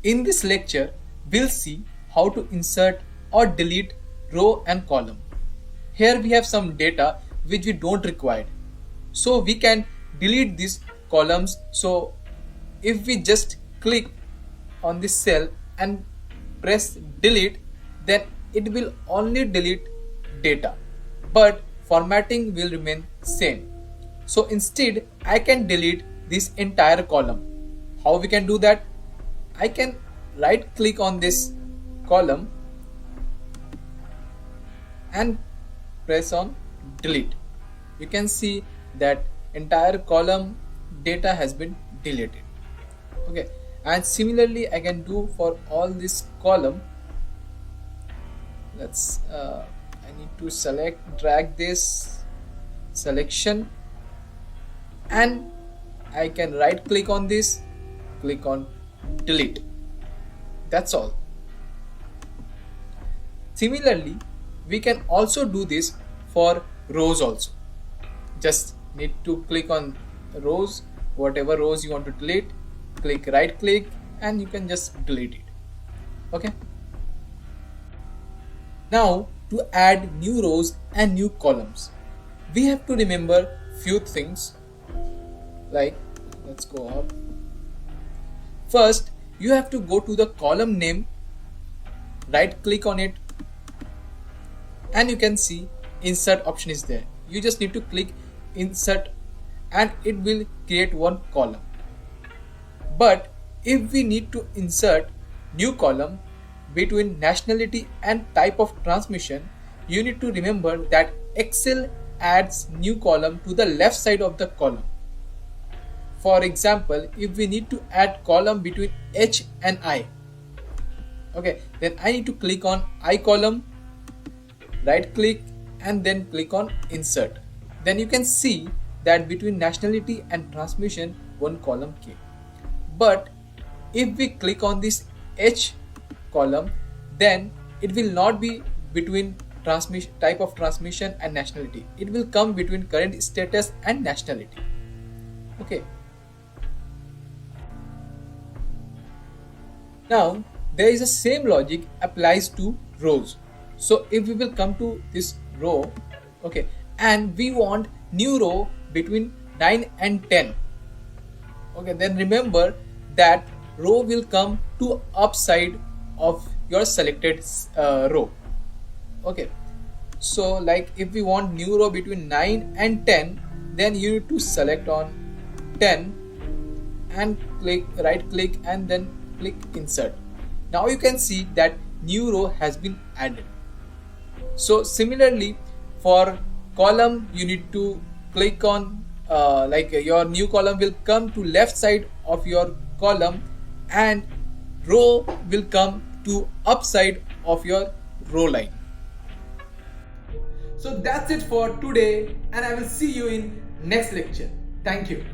In this lecture, we'll see how to insert or delete row and column. Here we have some data which we don't require. So we can delete these columns. So if we just click on this cell and press delete, then it will only delete data, but formatting will remain same. So instead I can delete this entire column. How we can do that? I can right click on this column and press on delete. You can see that entire column data has been deleted. Okay, and similarly I can do for all this column. I need to drag this selection, and I can right click on this, click on delete. That's all. Similarly, we can also do this for rows also. Just need to click on rows, whatever rows you want to delete, click right click and you can just delete it. Okay. Now to add new rows and new columns, we have to remember few things. Like, let's go up. First, you have to go to the column name, right click on it, and you can see insert option is there. You just need to click insert and it will create one column. But if we need to insert new column between nationality and type of transmission, you need to remember that Excel adds new column to the left side of the column. For example, if we need to add column between H and I, okay, then I need to click on I column, right click and then click on insert. Then you can see that between nationality and transmission one column came. But if we click on this H column, then it will not be between transmission type of transmission and nationality. It will come between current status and nationality. Okay. Now there is the same logic applies to rows. So if we will come to this row, okay, and we want new row between 9 and 10, okay, then remember that row will come to upside of your selected row. Okay, so like if we want new row between 9 and 10, then you need to select on 10 and click right click and then click insert. Now you can see that new row has been added. So similarly for column, you need to click on your new column will come to left side of your column and row will come to upside of your row line. So that's it for today and I will see you in next lecture. Thank you.